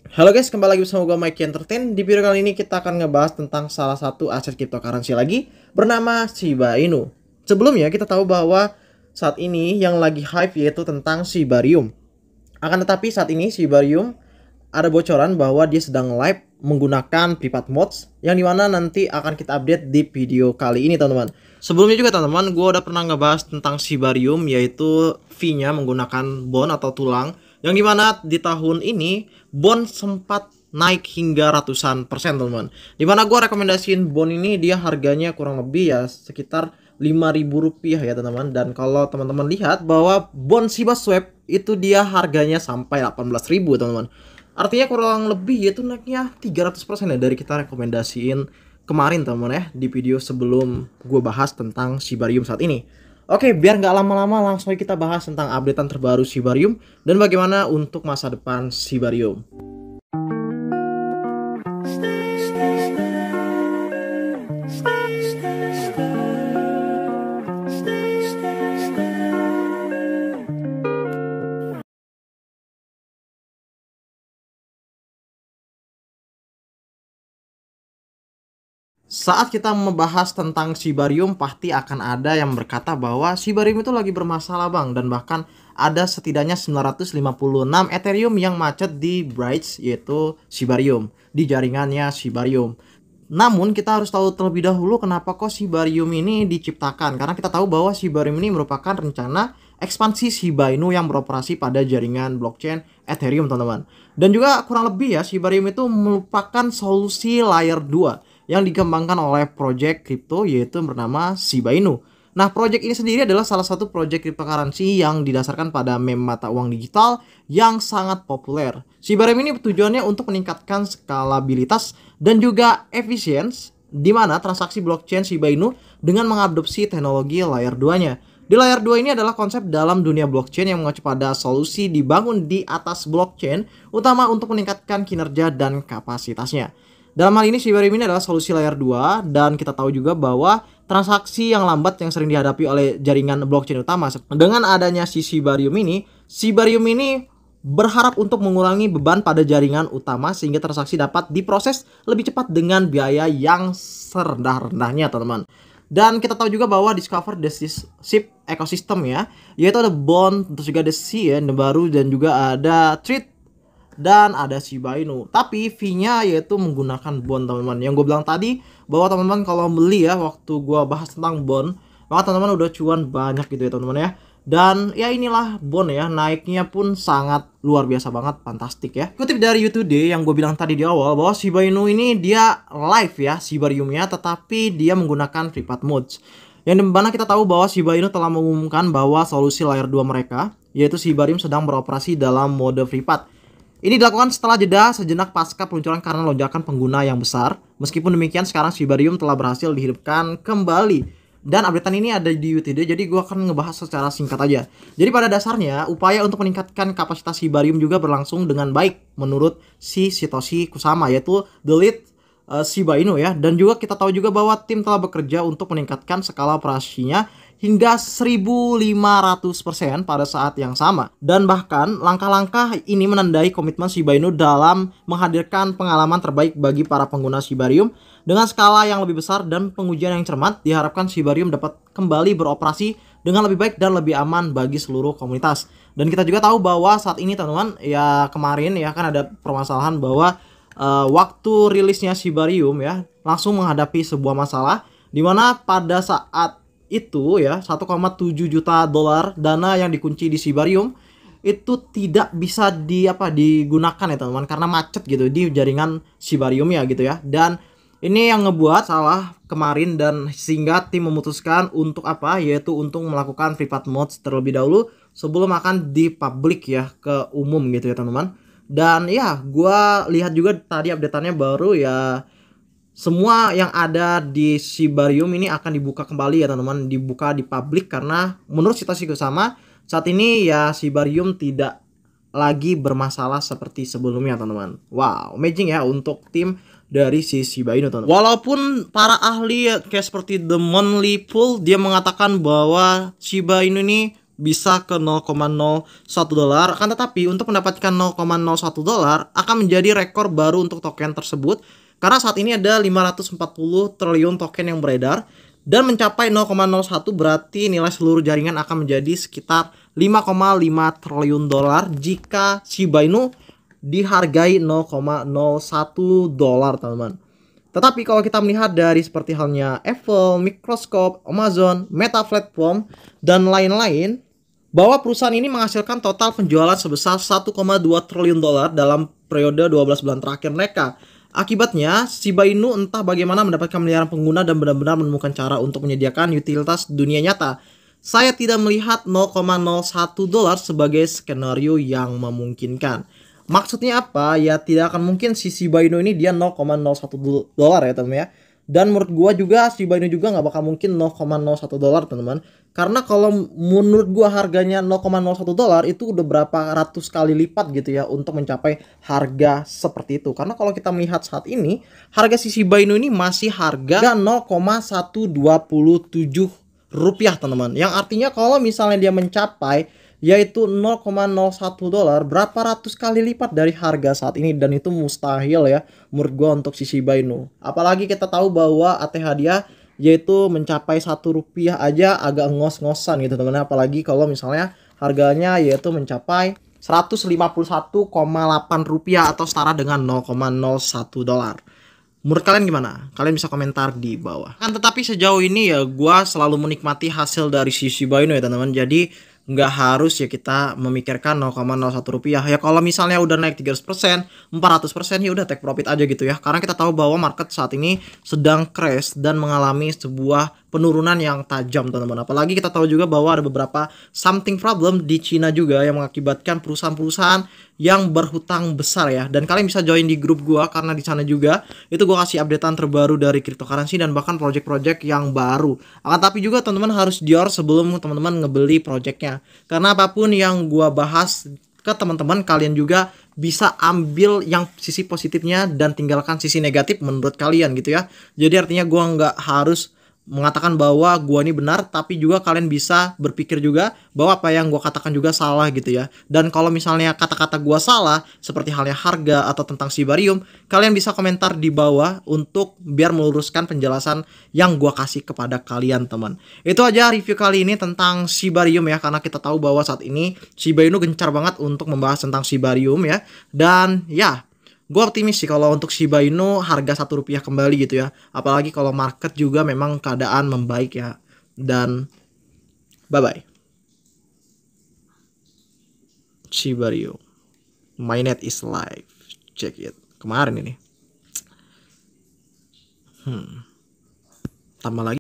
Halo guys, kembali lagi bersama gue Mike Entertain. Di video kali ini kita akan ngebahas tentang salah satu aset cryptocurrency lagi bernama Shiba Inu. Sebelumnya kita tahu bahwa saat ini yang lagi hype yaitu tentang Shibarium. Akan tetapi saat ini Shibarium ada bocoran bahwa dia sedang live menggunakan private mods yang dimana nanti akan kita update di video kali ini teman-teman. Sebelumnya juga teman-teman, gue udah pernah ngebahas tentang Shibarium, yaitu fee-nya menggunakan bond atau tulang, yang dimana di tahun ini bond sempat naik hingga ratusan persen teman-teman. Dimana gue rekomendasiin bond ini dia harganya kurang lebih ya sekitar Rp5.000 ya teman-teman. Dan kalau teman-teman lihat bahwa bond Shiba Swap itu dia harganya sampai 18.000 teman-teman. Artinya kurang lebih yaitu naiknya 300% ya dari kita rekomendasiin kemarin teman-teman ya di video sebelum gue bahas tentang Shibarium saat ini. Oke, biar nggak lama-lama langsung kita bahas tentang updatean terbaru Shibarium dan bagaimana untuk masa depan Shibarium. Saat kita membahas tentang Shibarium, pasti akan ada yang berkata bahwa Shibarium itu lagi bermasalah bang, dan bahkan ada setidaknya 956 Ethereum yang macet di bridge yaitu Shibarium, di jaringannya Shibarium. Namun kita harus tahu terlebih dahulu kenapa kok Shibarium ini diciptakan, karena kita tahu bahwa Shibarium ini merupakan rencana ekspansi Shiba Inu yang beroperasi pada jaringan blockchain Ethereum teman-teman. Dan juga kurang lebih ya, Shibarium itu merupakan solusi layer 2 yang dikembangkan oleh project crypto yaitu bernama Shiba Inu. Nah, project ini sendiri adalah salah satu project cryptocurrency yang didasarkan pada meme mata uang digital yang sangat populer. Shibarium ini tujuannya untuk meningkatkan skalabilitas dan juga efisiensi di mana transaksi blockchain Shiba Inu dengan mengadopsi teknologi layer 2-nya. Di layer 2 ini adalah konsep dalam dunia blockchain yang mengacu pada solusi dibangun di atas blockchain, utama untuk meningkatkan kinerja dan kapasitasnya. Dalam hal ini Shibarium ini adalah solusi layer 2 dan kita tahu juga bahwa transaksi yang lambat yang sering dihadapi oleh jaringan blockchain utama. Dengan adanya Shibarium ini berharap untuk mengurangi beban pada jaringan utama sehingga transaksi dapat diproses lebih cepat dengan biaya yang serendah-rendahnya teman-teman. Dan kita tahu juga bahwa discover the SHIB ecosystem ya, yaitu ada bond, terus juga ada SHIB ya, baru, dan juga ada trade dan ada Shiba Inu. Tapi fee-nya yaitu menggunakan bond teman-teman. Yang gue bilang tadi bahwa teman-teman kalau beli ya, waktu gue bahas tentang bond, maka teman-teman udah cuan banyak gitu ya teman-teman ya. Dan ya inilah bond ya, naiknya pun sangat luar biasa banget, fantastik ya. Kutip dari YouTube yang gue bilang tadi di awal bahwa Shiba Inu ini dia live ya Shibarium-nya, tetapi dia menggunakan private modes. Yang dimana kita tahu bahwa Shiba Inu telah mengumumkan bahwa solusi layer 2 mereka yaitu Shibarium sedang beroperasi dalam mode privat. Ini dilakukan setelah jeda sejenak pasca peluncuran karena lonjakan pengguna yang besar. Meskipun demikian, sekarang Shibarium telah berhasil dihidupkan kembali. Dan updatean ini ada di UTD, jadi gue akan ngebahas secara singkat aja. Jadi pada dasarnya, upaya untuk meningkatkan kapasitas Shibarium juga berlangsung dengan baik menurut si Satoshi Kusama, yaitu the lead Shiba Inu ya. Dan juga kita tahu juga bahwa tim telah bekerja untuk meningkatkan skala operasinya hingga 1500% pada saat yang sama. Dan bahkan langkah-langkah ini menandai komitmen Shiba Inu dalam menghadirkan pengalaman terbaik bagi para pengguna Shibarium dengan skala yang lebih besar dan pengujian yang cermat. Diharapkan Shibarium dapat kembali beroperasi dengan lebih baik dan lebih aman bagi seluruh komunitas. Dan kita juga tahu bahwa saat ini teman-teman ya, kemarin ya kan ada permasalahan bahwa waktu rilisnya Shibarium ya langsung menghadapi sebuah masalah di mana pada saat itu ya 1,7 juta dolar dana yang dikunci di Shibarium itu tidak bisa digunakan ya teman-teman karena macet gitu di jaringan Shibarium ya gitu ya. Dan ini yang ngebuat salah kemarin dan sehingga tim memutuskan untuk yaitu untuk melakukan private mods terlebih dahulu sebelum akan dipublik ya ke umum gitu ya teman-teman. Dan ya gue lihat juga tadi updateannya baru ya, semua yang ada di Shibarium ini akan dibuka kembali ya teman-teman, dibuka di publik karena menurut Satoshi Kusama saat ini ya Shibarium tidak lagi bermasalah seperti sebelumnya teman-teman. Wow, amazing ya untuk tim dari si Shiba Inu teman-teman. Walaupun para ahli kayak seperti The Monthly Pool dia mengatakan bahwa Shiba Inu ini bisa ke 0,01 dolar. Akan tetapi untuk mendapatkan 0,01 dolar akan menjadi rekor baru untuk token tersebut. Karena saat ini ada 540 triliun token yang beredar. Dan mencapai 0,01 berarti nilai seluruh jaringan akan menjadi sekitar 5,5 triliun dolar jika Shiba Inu dihargai 0,01 dolar, teman-teman. Tetapi kalau kita melihat dari seperti halnya Apple, Microsoft, Amazon, Meta Platform, dan lain-lain, bahwa perusahaan ini menghasilkan total penjualan sebesar 1,2 triliun dolar dalam periode 12 bulan terakhir mereka. Akibatnya, Shiba Inu entah bagaimana mendapatkan miliaran pengguna dan benar-benar menemukan cara untuk menyediakan utilitas dunia nyata. Saya tidak melihat 0,01 dolar sebagai skenario yang memungkinkan. Maksudnya apa? Ya tidak akan mungkin si Shiba Inu ini dia 0,01 dolar ya teman ya. Dan menurut gua juga Shiba Inu juga nggak bakal mungkin 0,01 dolar teman-teman. Karena kalau menurut gua harganya 0,01 dolar itu udah berapa ratus kali lipat gitu ya untuk mencapai harga seperti itu. Karena kalau kita melihat saat ini harga si Shiba Inu ini masih harga 0,127 rupiah teman-teman. Yang artinya kalau misalnya dia mencapai yaitu 0,01 dolar berapa ratus kali lipat dari harga saat ini, dan itu mustahil ya menurut gua untuk si Shiba Inu. Apalagi kita tahu bahwa ATH dia yaitu mencapai 1 rupiah aja agak ngos-ngosan gitu teman-teman, apalagi kalau misalnya harganya yaitu mencapai 151,8 rupiah atau setara dengan 0,01 dolar. Menurut kalian gimana? Kalian bisa komentar di bawah. Kan tetapi sejauh ini ya gua selalu menikmati hasil dari si Shiba Inu ya teman-teman. Jadi nggak harus ya kita memikirkan 0,01 rupiah. Ya kalau misalnya udah naik 300%, 400% ya udah take profit aja gitu ya. Karena kita tahu bahwa market saat ini sedang crash dan mengalami sebuah penurunan yang tajam teman-teman. Apalagi kita tahu juga bahwa ada beberapa something problem di Cina juga yang mengakibatkan perusahaan-perusahaan yang berhutang besar ya. Dan kalian bisa join di grup gua karena di sana juga itu gua kasih updatean terbaru dari cryptocurrency dan bahkan project-project yang baru. Akan tapi juga teman-teman harus dior sebelum teman-teman ngebeli projectnya. Karena apapun yang gua bahas ke teman-teman, kalian juga bisa ambil yang sisi positifnya dan tinggalkan sisi negatif menurut kalian gitu ya. Jadi artinya gua nggak harus mengatakan bahwa gua ini benar, tapi juga kalian bisa berpikir juga bahwa apa yang gua katakan juga salah gitu ya. Dan kalau misalnya kata-kata gua salah seperti halnya harga atau tentang Shibarium, kalian bisa komentar di bawah untuk biar meluruskan penjelasan yang gua kasih kepada kalian teman. Itu aja review kali ini tentang Shibarium ya, karena kita tahu bahwa saat ini Shiba Inu gencar banget untuk membahas tentang Shibarium ya. Dan ya, gue optimis sih kalau untuk Shiba Inu harga 1 rupiah kembali gitu ya. Apalagi kalau market juga memang keadaan membaik ya. Dan bye-bye. Shiba Inu. Mainnet is live. Check it. Kemarin ini. Tambah lagi.